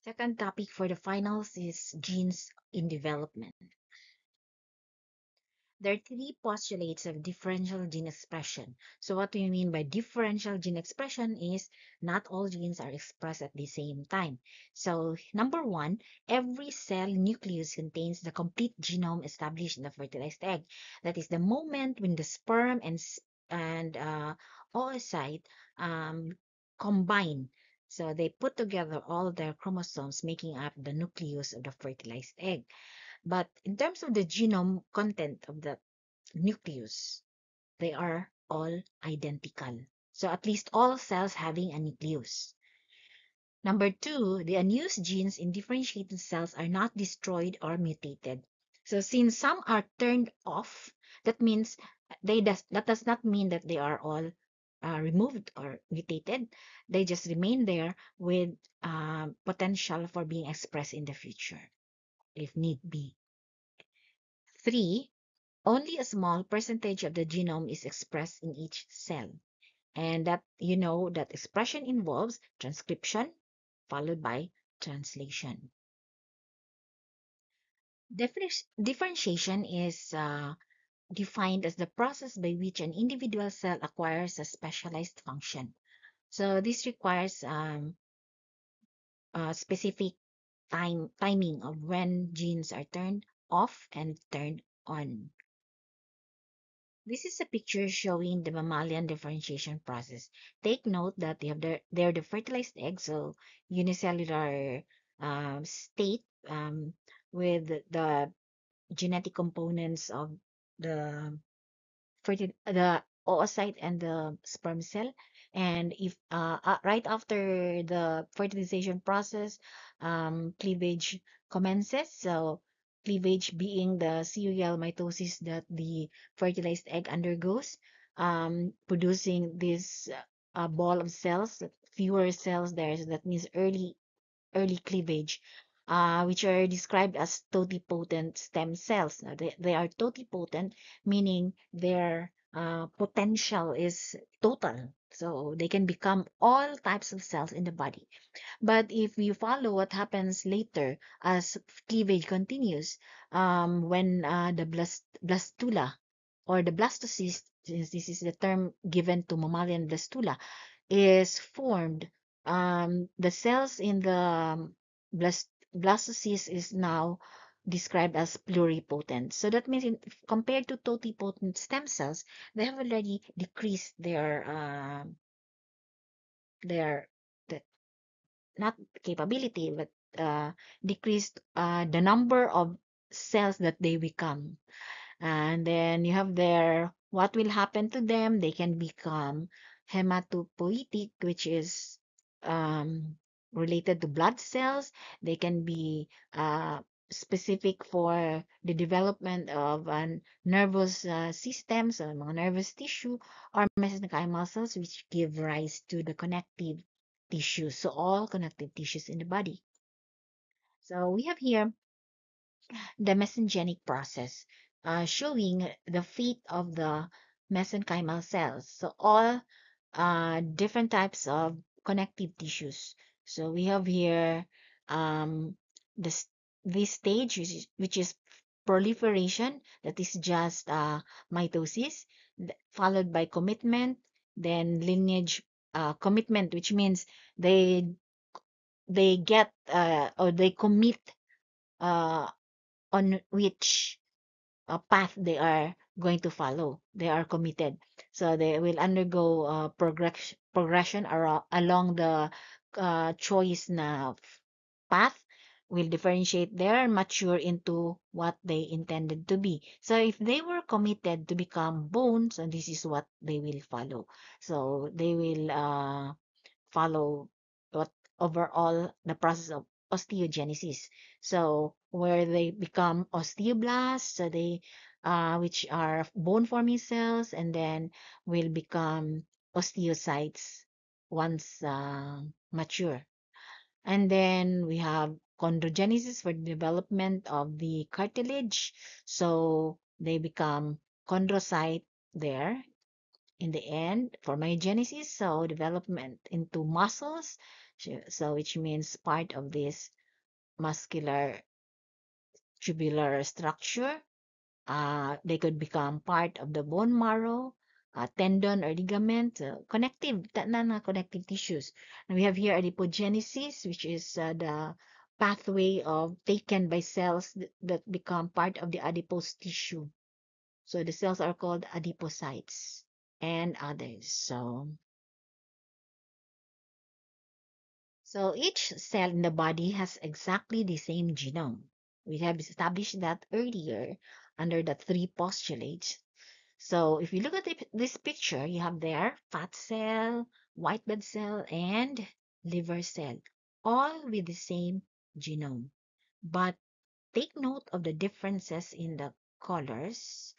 Second topic for the finals is genes in development. There are three postulates of differential gene expression. So what we mean by differential gene expression is not all genes are expressed at the same time. So number one, every cell nucleus contains the complete genome established in the fertilized egg. That is the moment when the sperm and oocyte combine. So they put together all their chromosomes, making up the nucleus of the fertilized egg. But in terms of the genome content of the nucleus, they are all identical. So at least all cells having a nucleus. Number two, the unused genes in differentiated cells are not destroyed or mutated. So since some are turned off, that means that does not mean that they are all removed or mutated. They just remain there with potential for being expressed in the future if need be. Three, only a small percentage of the genome is expressed in each cell. And that that expression involves transcription followed by translation. Differentiation is defined as the process by which an individual cell acquires a specialized function. So this requires a specific timing of when genes are turned off and turned on. This is a picture showing the mammalian differentiation process. Take note that they're the fertilized egg, so unicellular state with the genetic components of the the oocyte and the sperm cell. And if right after the fertilization process, cleavage commences. So cleavage being the serial mitosis that the fertilized egg undergoes, producing this ball of cells, fewer cells there. So that means early cleavage, which are described as totipotent stem cells. Now, they are totipotent, meaning their potential is total. So they can become all types of cells in the body. But if you follow what happens later as cleavage continues, when the blastula or the blastocyst, since this is the term given to mammalian blastula, is formed, the cells in the blastocyst is now described as pluripotent. So that means compared to totipotent stem cells, they have already decreased their the, not capability, but decreased the number of cells that they become. And then you have there what will happen to them. They can become hematopoietic, which is um, related to blood cells. They can be specific for the development of a nervous system, so mga nervous tissue, or mesenchymal cells, which give rise to the connective tissues. So all connective tissues in the body. So we have here the mesogenic process, showing the fate of the mesenchymal cells. So all different types of connective tissues. So we have here this this stage, which is proliferation, that is just mitosis, followed by commitment, then lineage commitment, which means they get or they commit uh, on which path they are going to follow. They are committed. So they will undergo progression along the choice na path, will differentiate there, mature into what they intended to be. So if they were committed to become bones, and this is what they will follow. So they will follow what overall the process of osteogenesis. So where they become osteoblasts, so they which are bone forming cells, and then will become osteocytes once mature. And then we have chondrogenesis for the development of the cartilage. So they become chondrocyte there in the end for myogenesis, so development into muscles, So which means part of this muscular tubular structure. They could become part of the bone marrow, tendon or ligament, connective tissues. And we have here adipogenesis, which is the pathway of taken by cells that become part of the adipose tissue. So the cells are called adipocytes and others. So each cell in the body has exactly the same genome. We have established that earlier under the three postulates. So if you look at this picture, you have there fat cell, white blood cell, and liver cell, all with the same genome. But take note of the differences in the colors,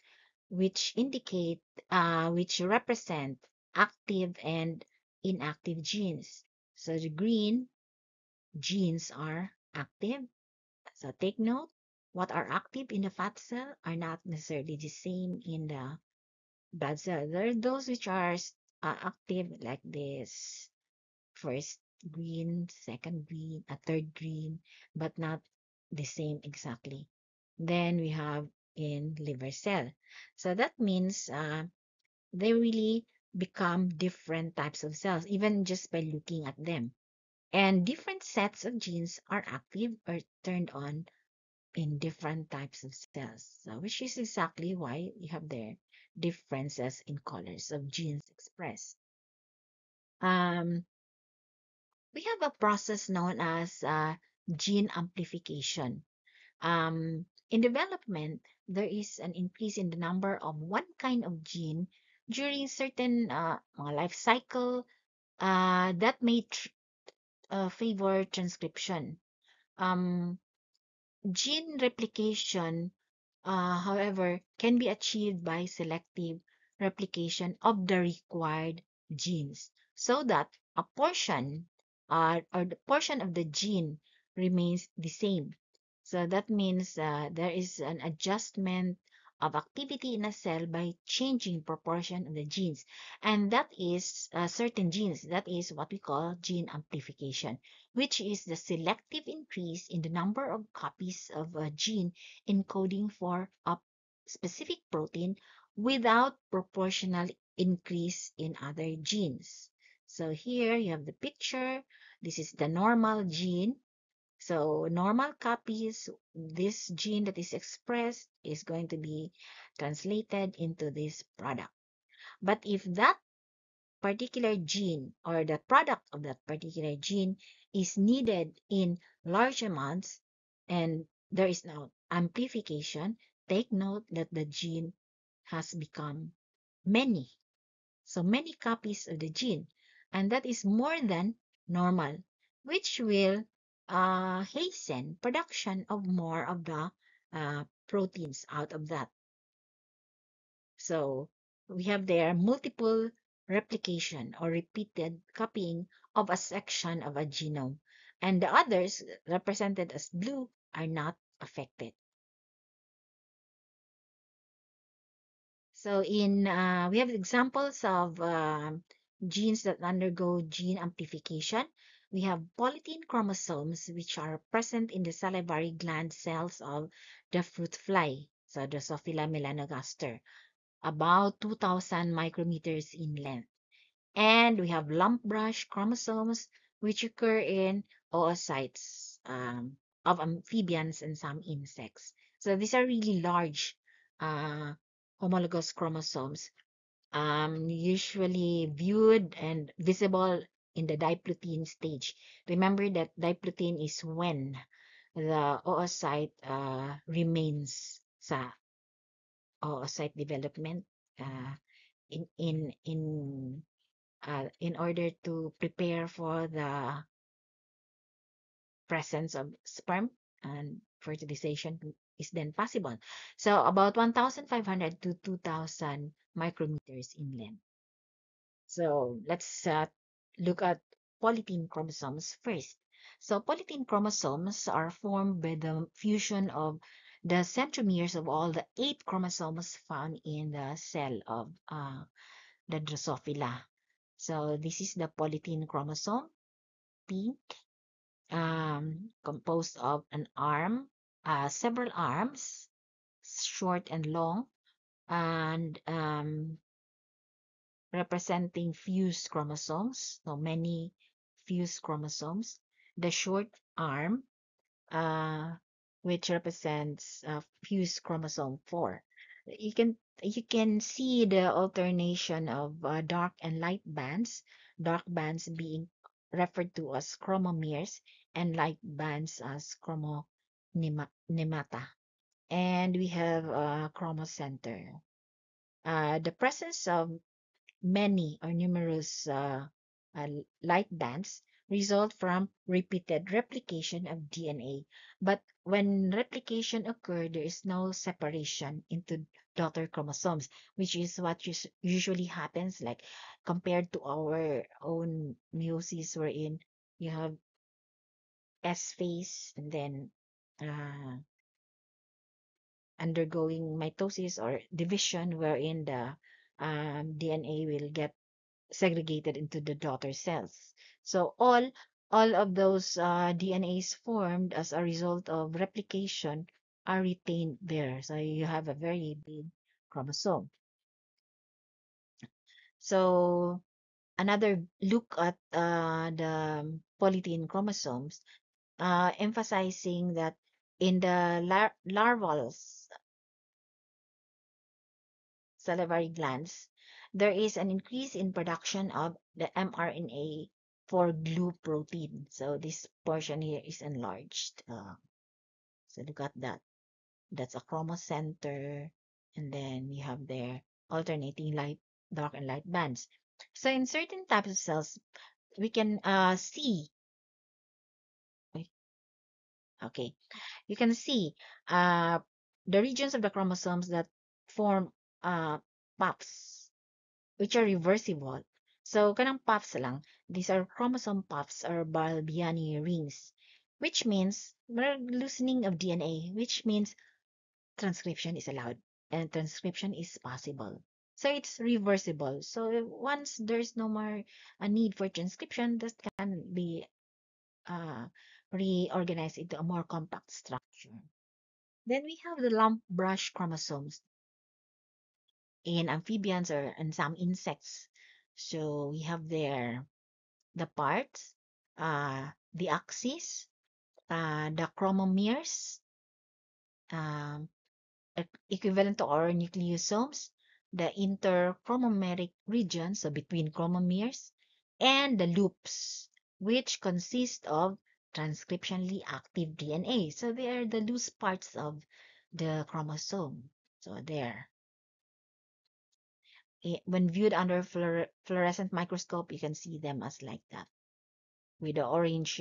which which represent active and inactive genes. So the green genes are active. So take note, what are active in the fat cell are not necessarily the same in the blood cell. There are those which are active like this. First green, second green, a third green, but not the same exactly. Then we have in liver cell. So that means they really become different types of cells, even just by looking at them. And different sets of genes are active or turned on in different types of cells. So, which is exactly why you have there differences in colors of genes expressed. Um, we have a process known as gene amplification. In development, there is an increase in the number of one kind of gene during certain life cycle that may favor transcription. Um, Gene replication, however, can be achieved by selective replication of the required genes so that a portion or the portion of the gene remains the same. So that means there is an adjustment of activity in a cell by changing proportion of the genes. And that is certain genes. That is what we call gene amplification, which is the selective increase in the number of copies of a gene encoding for a specific protein without proportional increase in other genes. So here you have the picture. This is the normal gene. So normal copies, this gene that is expressed is going to be translated into this product. But if that particular gene or the product of that particular gene is needed in large amounts and there is no amplification, take note that the gene has become many. So many copies of the gene, and that is more than normal, which will hasten production of more of the proteins out of that. So we have there multiple replication or repeated copying of a section of a genome, and the others represented as blue are not affected. So we have examples of genes that undergo gene amplification. We have polytene chromosomes, which are present in the salivary gland cells of the fruit fly, so Drosophila melanogaster, about 2,000 micrometers in length. And we have lump brush chromosomes, which occur in oocytes of amphibians and some insects. So these are really large uh, homologous chromosomes, usually viewed and visible in the diplotene stage. Remember that diplotene is when the oocyte remains sa oocyte development uh, in in in in order to prepare for the presence of sperm and fertilization is then possible. So about 1,500 to 2,000 micrometers in length. So let's look at polytene chromosomes first. So polytene chromosomes are formed by the fusion of the centromeres of all the 8 chromosomes found in the cell of the Drosophila. So this is the polytene chromosome. pink, composed of an arm, several arms, short and long, and representing fused chromosomes, so many fused chromosomes. The short arm, uh, which represents fused chromosome 4. You can see the alternation of dark and light bands, dark bands being referred to as chromomeres and light bands as chromonemata. And we have chromocenter. The presence of many or numerous uh, light bands result from repeated replication of DNA. But when replication occurs, there is no separation into daughter chromosomes, which is what usually happens, like compared to our own meiosis, wherein you have S phase and then uh, undergoing mitosis or division, wherein the DNA will get segregated into the daughter cells. So all of those DNAs formed as a result of replication are retained there. So you have a very big chromosome. So another look at the polytene chromosomes, emphasizing that in the larval salivary glands, there is an increase in production of the mRNA for glue protein. So this portion here is enlarged. So look at that. That's a chromocenter. And then you have their alternating light, dark and light bands. So in certain types of cells, we can see, okay, you can see uh, the regions of the chromosomes that form puffs which are reversible. So, kanang puffs lang. These are chromosome puffs or Balbiani rings, which means loosening of DNA, which means transcription is allowed and transcription is possible. So it's reversible. So once there's no more a need for transcription, that can be uh, reorganized into a more compact structure. Then we have the lump brush chromosomes in amphibians or in some insects. So we have there the parts, the axis, the chromomeres, um, equivalent to our nucleosomes, the interchromomeric region, so between chromomeres, and the loops, which consist of transcriptionally active DNA. So they are the loose parts of the chromosome. So there. When viewed under fluorescent microscope, you can see them as like that, with the orange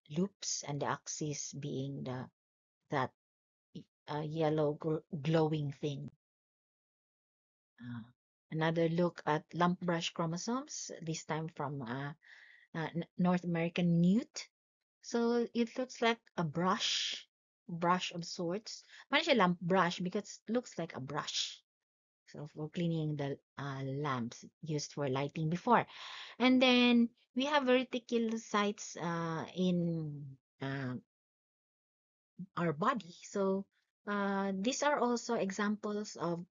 loops and the axis being that yellow glowing thing. Uh, Another look at lump brush chromosomes, this time from North American newt. So it looks like a brush of sorts. Why siya lump brush? Because it looks like a brush. So for cleaning the lamps used for lighting before. And then we have reticulocytes in our body. So these are also examples of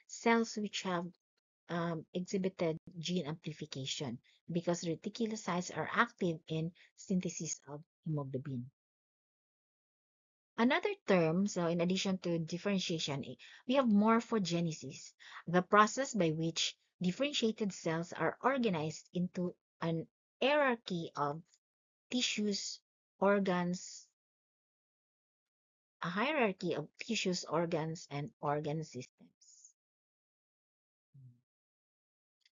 cells which have exhibited gene amplification because reticulocytes are active in synthesis of hemoglobin. Another term, so in addition to differentiation, we have morphogenesis, the process by which differentiated cells are organized into an hierarchy of tissues, organs, a hierarchy of tissues, organs, and organ systems.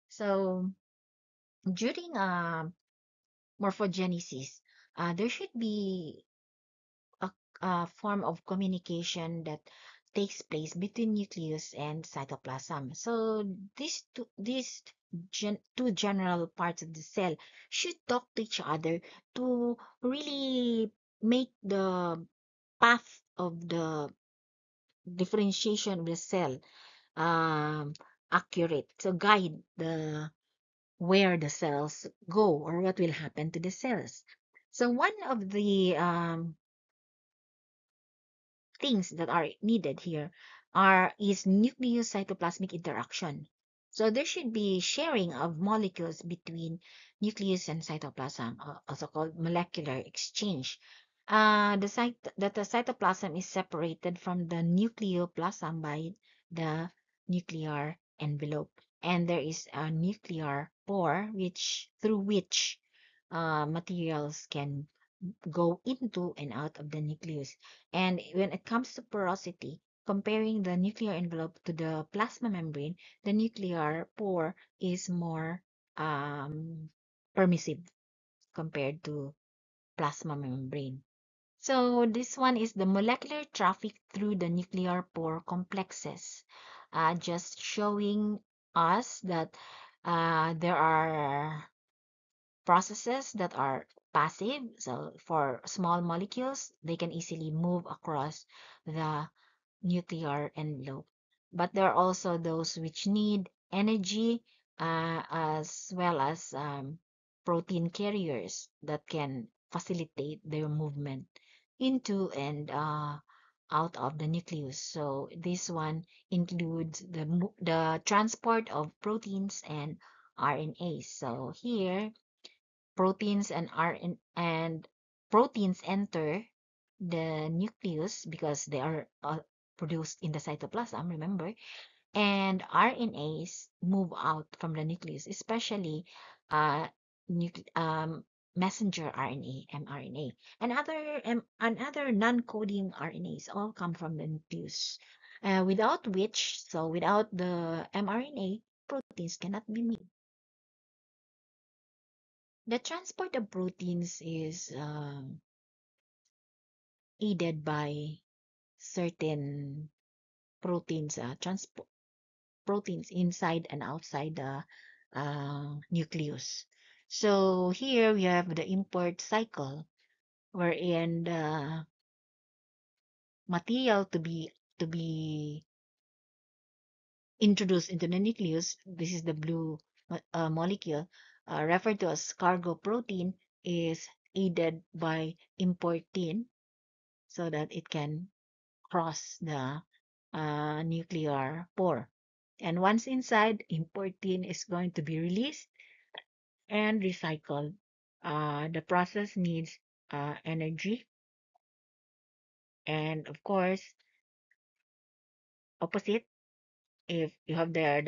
So during morphogenesis, there should be a, a form of communication that takes place between nucleus and cytoplasm. So these two general parts of the cell should talk to each other to really make the path of the differentiation of the cell um, accurate. So guide where the cells go or what will happen to the cells. So one of the things that are needed here is nucleus cytoplasmic interaction. So there should be sharing of molecules between nucleus and cytoplasm, also called molecular exchange. The cytoplasm is separated from the nucleoplasm by the nuclear envelope, and there is a nuclear pore which through which materials can go into and out of the nucleus. And when it comes to porosity, comparing the nuclear envelope to the plasma membrane, the nuclear pore is more permissive compared to plasma membrane. So this one is the molecular traffic through the nuclear pore complexes, just showing us that there are processes that are passive. So for small molecules, they can easily move across the nuclear envelope. But there are also those which need energy as well as protein carriers that can facilitate their movement into and out of the nucleus. So this one includes the transport of proteins and RNAs. So here proteins and RN and proteins enter the nucleus because they are produced in the cytoplasm, remember, and RNAs move out from the nucleus, especially uh, nucle messenger RNA, mRNA, and other non-coding RNAs all come from the nucleus. Without the mRNA, proteins cannot be made. The transport of proteins is aided by certain proteins inside and outside the nucleus. So here we have the import cycle, wherein the material to be introduced into the nucleus. This is the blue molecule, referred to as cargo protein, is aided by importin so that it can cross the nuclear pore. And once inside, importin is going to be released and recycled. The process needs energy, and of course, opposite, if you have there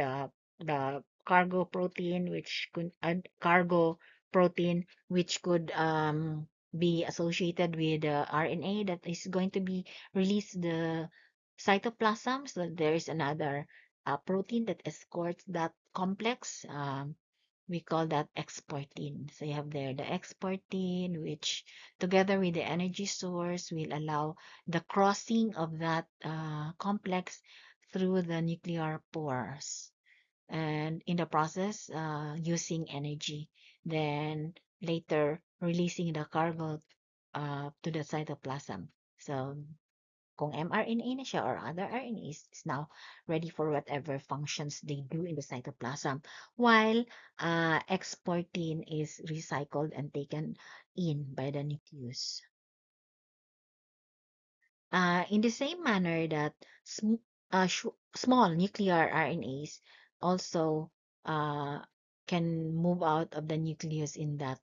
the cargo protein, which could cargo protein, which could be associated with the RNA that is going to be released the cytoplasm. So there is another protein that escorts that complex. We call that exportin. So you have there the exportin, which together with the energy source will allow the crossing of that complex through the nuclear pores, and in the process using energy, then later releasing the cargo to the cytoplasm. So kung mRNA na siya or other RNAs is now ready for whatever functions they do in the cytoplasm, while exportin is recycled and taken in by the nucleus. In the same manner that small nuclear RNAs also can move out of the nucleus in that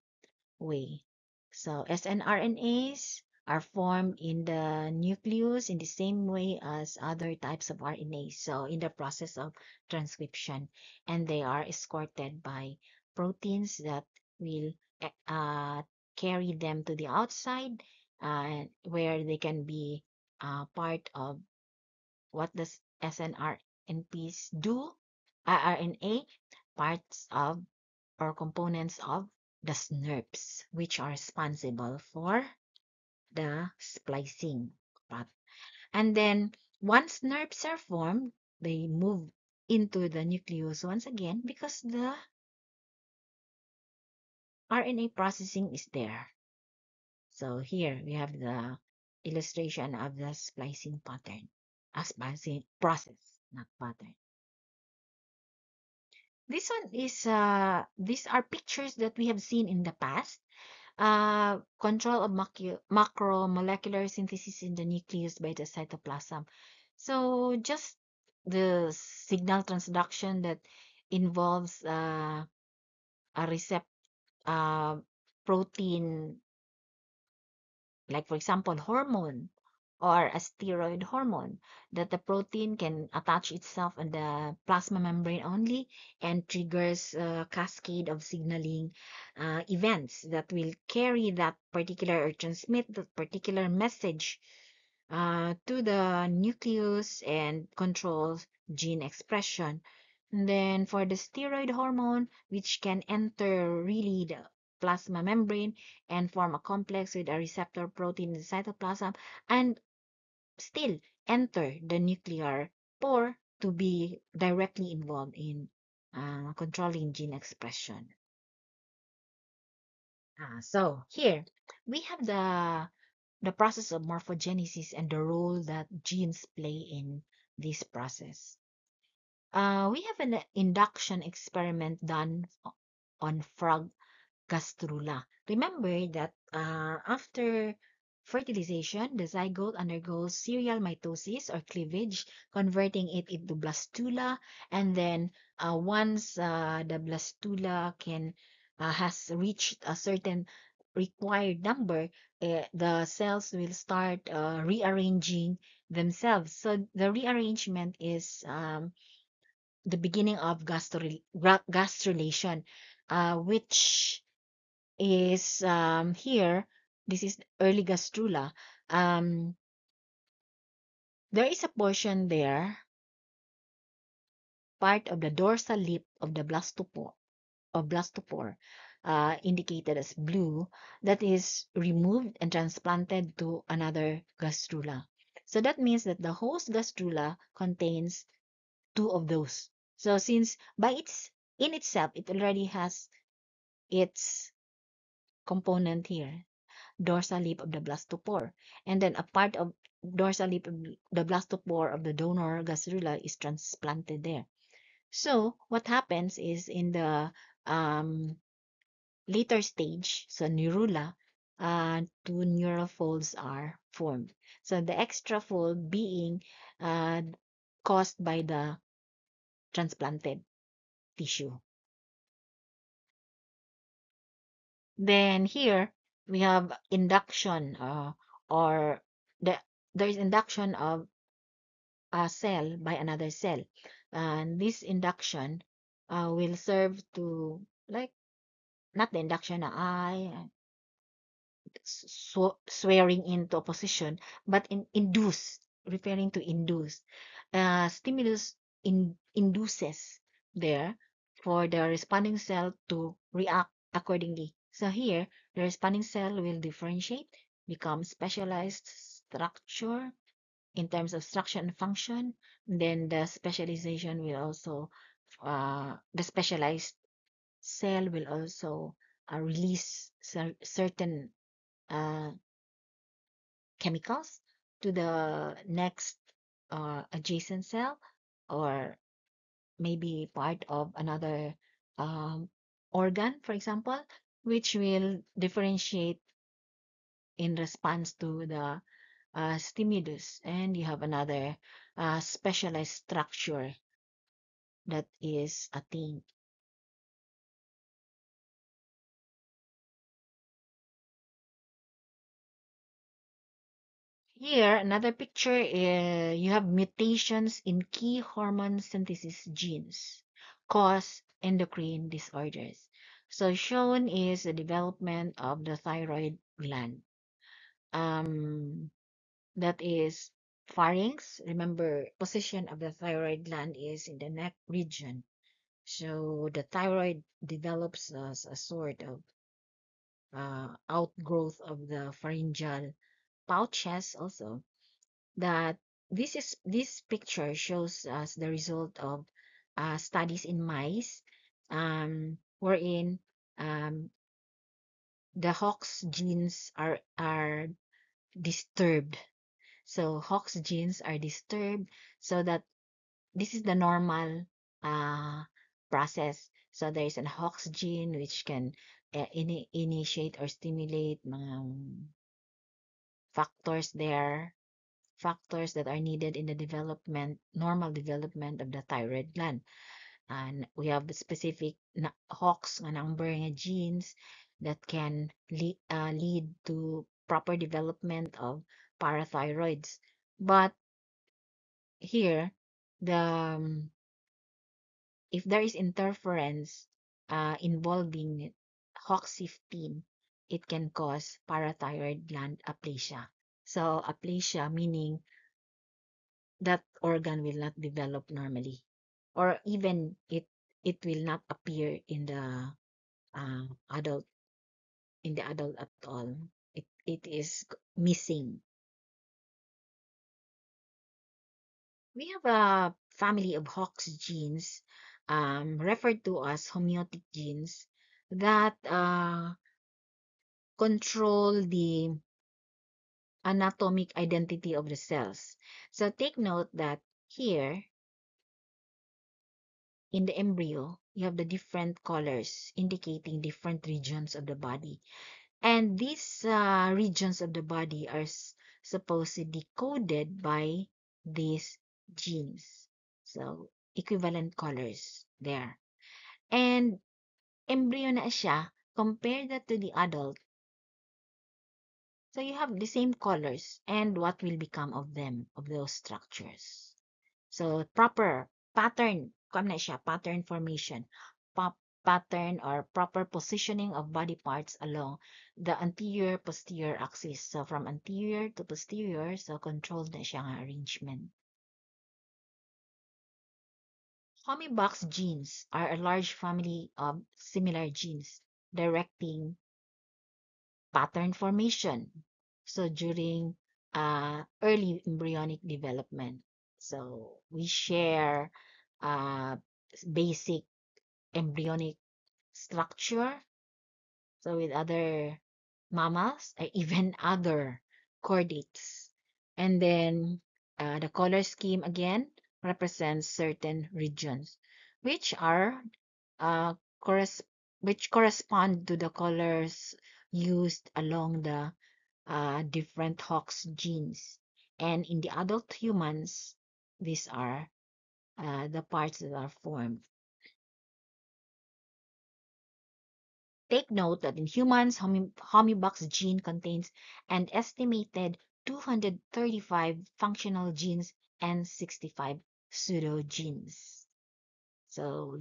way. So snRNAs are formed in the nucleus in the same way as other types of RNAs. So in the process of transcription, and they are escorted by proteins that will carry them to the outside, where they can be part of what does snRNPs do, RNA, parts of or components of the SNRPs, which are responsible for the splicing part. And then once NERPs are formed, they move into the nucleus once again because the RNA processing is there. So here we have the illustration of the splicing pattern, a splicing process, not pattern. This one is these are pictures that we have seen in the past. Control of macromolecular synthesis in the nucleus by the cytoplasm. So just the signal transduction that involves a recept uh, protein, like for example hormone or a steroid hormone, that the protein can attach itself on the plasma membrane only and triggers a cascade of signaling events that will carry that particular or transmit that particular message to the nucleus and controls gene expression. And then for the steroid hormone, which can enter really the plasma membrane and form a complex with a receptor protein in the cytoplasm, and still enter the nuclear pore to be directly involved in controlling gene expression. So here we have the process of morphogenesis and the role that genes play in this process. We have an induction experiment done on frog gastrula. Remember that after fertilization, the zygote undergoes serial mitosis or cleavage, converting it into blastula. And then once the blastula has reached a certain required number, the cells will start rearranging themselves. So the rearrangement is the beginning of gastrulation, which is here. This is early gastrula. Um, there is a portion there, part of the dorsal lip of the blastopore, indicated as blue, that is removed and transplanted to another gastrula. So that means that the host gastrula contains two of those. So since by its in itself, it already has its component here, dorsal lip of the blastopore. And then a part of dorsal lip of the blastopore of the donor gastrula is transplanted there. So what happens is in the um, later stage, so neurula, two neural folds are formed. So the extra fold being uh, caused by the transplanted tissue. Then here we have induction, or the there is induction of a cell by another cell, and this induction will serve to, like, not the induction na I swearing into opposition, but induce, referring to induce. Stimulus induces there for the responding cell to react accordingly. So here, the responding cell will differentiate, become specialized structure in terms of structure and function. Then the specialization will also, the specialized cell will also release certain uh, chemicals to the next adjacent cell, or maybe part of another um, organ, for example, which will differentiate in response to the stimulus. And you have another specialized structure that is attained. Here, another picture, you have mutations in key hormone synthesis genes cause endocrine disorders. So shown is the development of the thyroid gland. Um, that is pharynx. Remember, position of the thyroid gland is in the neck region. So the thyroid develops as a sort of outgrowth of the pharyngeal pouches also, that this picture shows us the result of studies in mice, wherein um, the Hox genes are disturbed. So Hox genes are disturbed, so that this is the normal uh, process. So there is an Hox gene which can initiate or stimulate mga factors there, factors that are needed in the development, normal development of the thyroid gland. And we have the specific Hox nga number nga genes that can lead to proper development of parathyroids. But here, the if there is interference involving HOX15, it can cause parathyroid gland aplasia. So aplasia meaning that organ will not develop normally, or even it will not appear adult in the adult at all. It is missing. We have a family of Hox genes, referred to as homeotic genes, that control the anatomic identity of the cells. So take note that here in the embryo, you have the different colors indicating different regions of the body. And these regions of the body are supposedly coded by these genes. So, equivalent colors there. And embryo na siya, compare that to the adult. So you have the same colors and what will become of them, of those structures. So proper pattern, come na siya, pattern formation, pattern or proper positioning of body parts along the anterior posterior axis. So from anterior to posterior, so controlled na siya nga arrangement. Homeobox genes are a large family of similar genes directing pattern formation. So during early embryonic development. So we share basic embryonic structure. So with other mammals or even other chordates. And then the color scheme again represents certain regions, which are uh, corres which correspond to the colors used along the different Hox genes. And in the adult humans, these are the parts that are formed. Take note that in humans, homeobox gene contains an estimated 235 functional genes and 65 pseudogenes. So,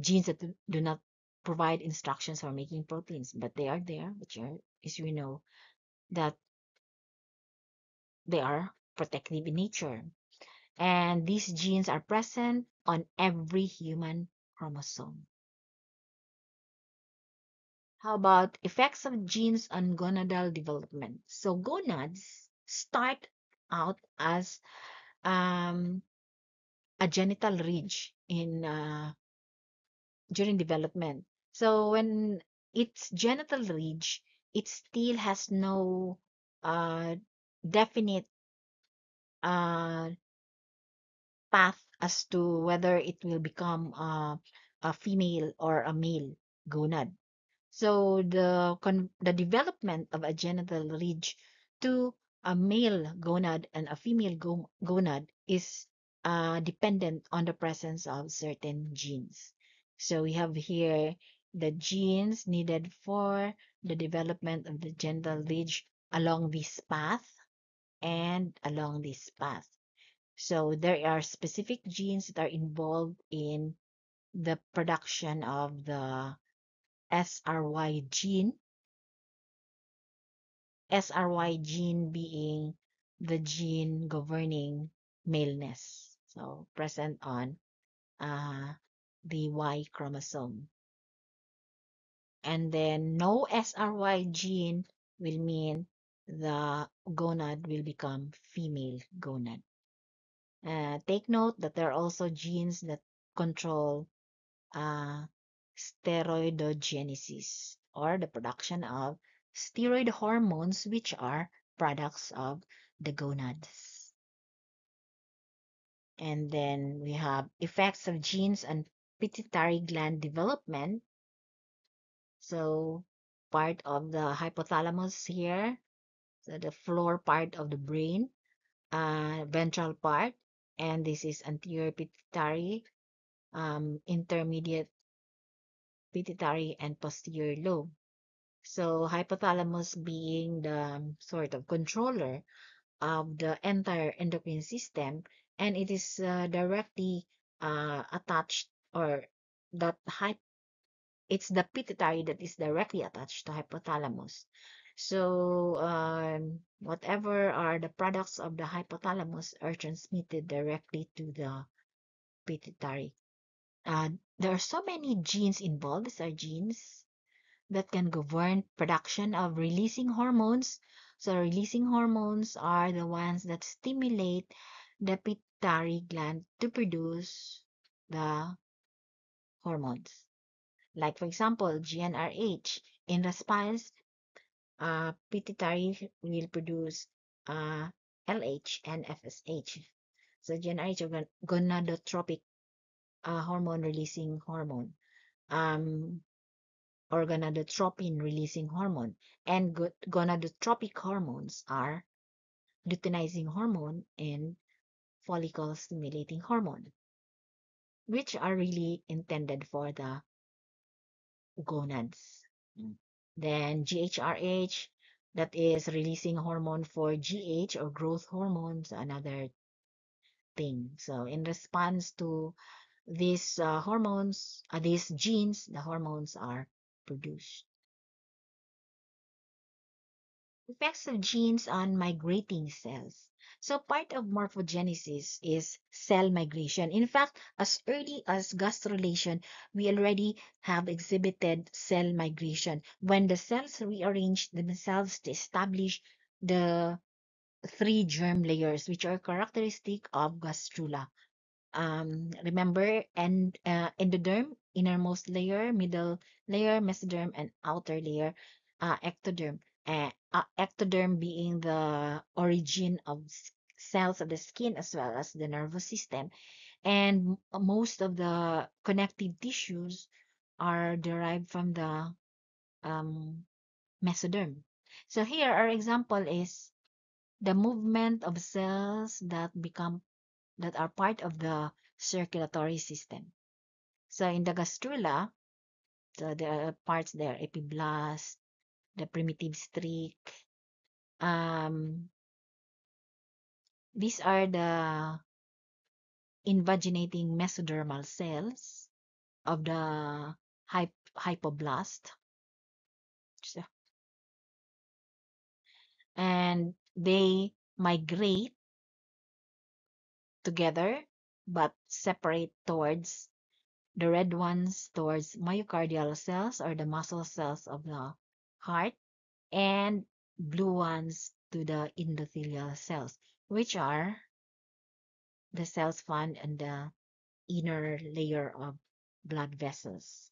genes that do not provide instructions for making proteins, but they are there, which are, as we know, that they are protective in nature. And these genes are present on every human chromosome. How about effects of genes on gonadal development? So gonads start out as um, a genital ridge in during development. So when it's genital ridge, it still has no definite uh, path as to whether it will become a female or a male gonad. So the development of a genital ridge to a male gonad and a female gonad is dependent on the presence of certain genes. So we have here the genes needed for the development of the genital ridge along this path and along this path. So there are specific genes that are involved in the production of the SRY gene. SRY gene being the gene governing maleness. So present on the Y chromosome. And then no SRY gene will mean the gonad will become female gonad. Take note that there are also genes that control uh, steroidogenesis, or the production of steroid hormones, which are products of the gonads. And then we have effects of genes pituitary gland development. So part of the hypothalamus here, so the floor part of the brain, ventral part, and this is anterior pituitary, intermediate pituitary, and posterior lobe. So hypothalamus being the sort of controller of the entire endocrine system, and it is directly attached, or that it's the pituitary that is directly attached to hypothalamus. So whatever are the products of the hypothalamus are transmitted directly to the pituitary. There are so many genes involved. These are genes that can govern production of releasing hormones. So releasing hormones are the ones that stimulate the pituitary gland to produce the hormones. Like for example, GnRH. In response, pituitary will produce LH and FSH. So GnRH are gonadotropic hormone releasing hormone. Or gonadotropin releasing hormone. And gonadotropic hormones are luteinizing hormone and follicle stimulating hormone, which are really intended for the gonads. Then GHRH, that is releasing hormone for GH or growth hormones, another thing. So in response to these hormones, these genes, the hormones are produced. Effects of genes on migrating cells. So part of morphogenesis is cell migration. In fact, as early as gastrulation, we already have exhibited cell migration when the cells rearrange themselves to establish the three germ layers, which are characteristic of gastrula. Remember, and endoderm, innermost layer, middle layer, mesoderm, and outer layer, ectoderm. Ectoderm being the origin of cells of the skin as well as the nervous system. And most of the connective tissues are derived from the mesoderm. So here, our example is the movement of cells that are part of the circulatory system. So in the gastrula, so there are parts there, epiblast, the primitive streak. These are the invaginating mesodermal cells of the hypoblast. So, and they migrate together but separate towards the red ones towards myocardial cells or the muscle cells of the heart, and blue ones to the endothelial cells, which are the cells found in the inner layer of blood vessels.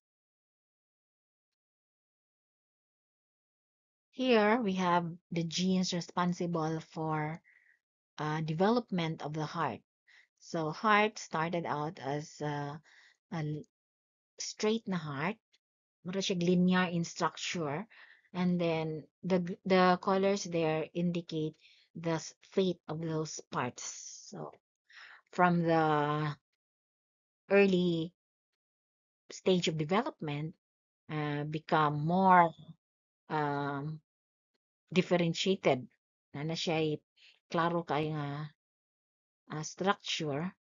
Here we have the genes responsible for development of the heart. So heart started out as a straight na heart, mura siya linear in structure, and then the colors there indicate the fate of those parts. So from the early stage of development, become more um, differentiated na siya klaro kay nga structure,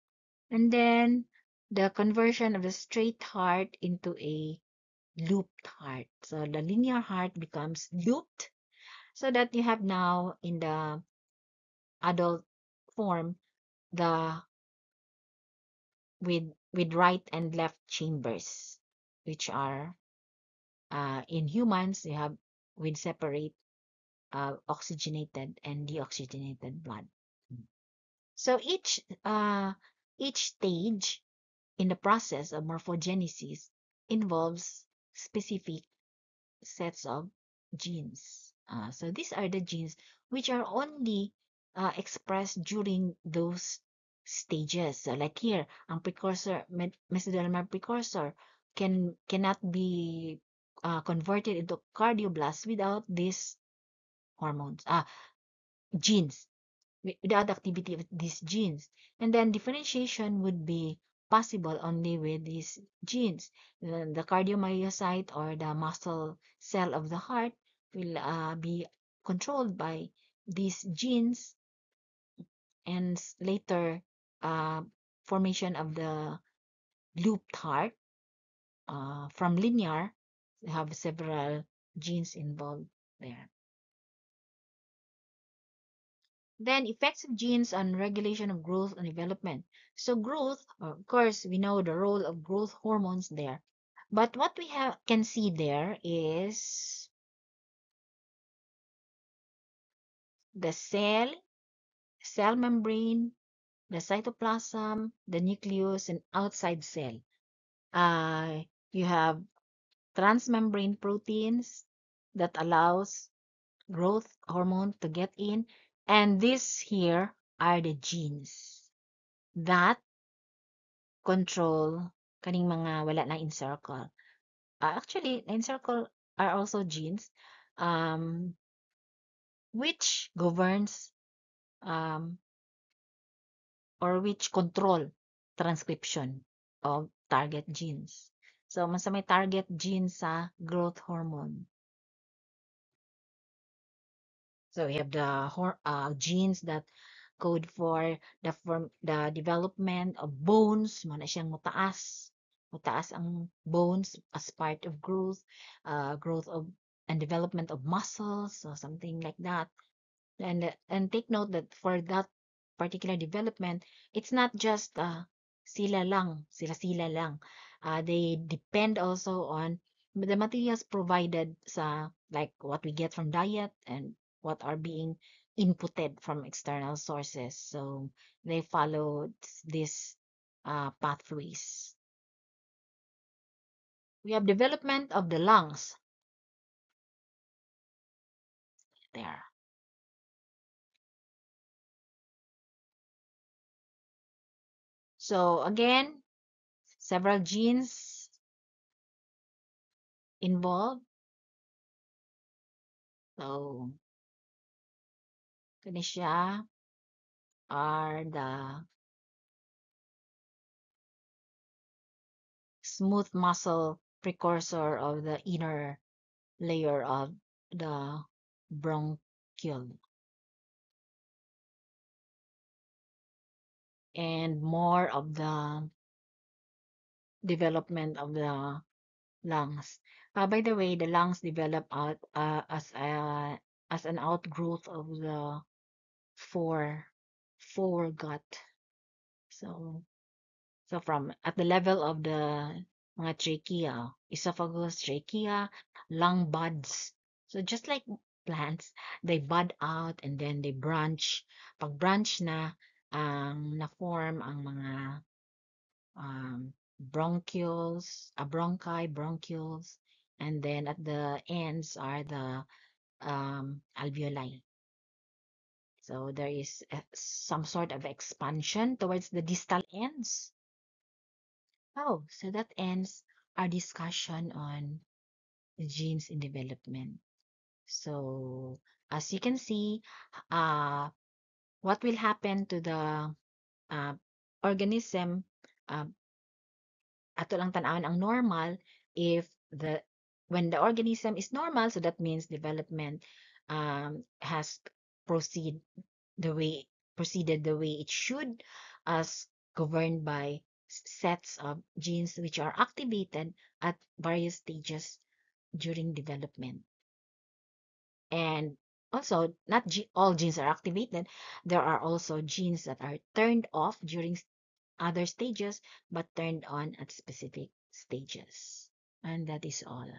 and then the conversion of the straight heart into a looped heart. So the linear heart becomes looped, so that you have now in the adult form the with right and left chambers, which are in humans you have with separate oxygenated and deoxygenated blood. So each stage in the process of morphogenesis involves specific sets of genes. So these are the genes which are only expressed during those stages. So like here, ang precursor, mesodermal precursor cannot be converted into cardioblast without these hormones, genes, without the activity of these genes. And then differentiation would be possible only with these genes. The cardiomyocyte or the muscle cell of the heart will be controlled by these genes, and later uh, formation of the looped heart from linear have several genes involved there. Then effects of genes on regulation of growth and development. So growth, of course, we know the role of growth hormones there. But what we can see there is the cell membrane, the cytoplasm, the nucleus, and outside cell. Uh, you have transmembrane proteins that allows growth hormone to get in, and these here are the genes that control kaning mga wala na encircle. Actually, encircle are also genes, um, which governs um, or which control transcription of target genes. So, sa may target gene sa growth hormone. So, we have the genes that code for the development of bones, mo na siyang mutaas. Mutaas ang bones as part of growth, growth of and development of muscles, so something like that. And take note that for that particular development, it's not just sila lang. They depend also on the materials provided sa like what we get from diet and what are being inputted from external sources. So they follow these pathways. We have development of the lungs there. So again, several genes involved. So kani siya are the smooth muscle precursor of the inner layer of the bronchiole, and more of the development of the lungs. By the way, the lungs develop out as an outgrowth of the foregut. So from at the level of the mga trachea, esophagus, trachea, lung buds. So just like plants, they bud out and then they branch. Pag branch na, na-form ang mga bronchioles, and then at the ends are the alveoli. So there is some sort of expansion towards the distal ends. Oh, so that ends our discussion on the genes in development. So as you can see, what will happen to the uh, organism, ato lang tanawon ang normal, if when the organism is normal, so that means development has proceed proceeded the way it should, as governed by sets of genes which are activated at various stages during development. And also, not all genes are activated. There are also genes that are turned off during other stages, but turned on at specific stages. And that is all.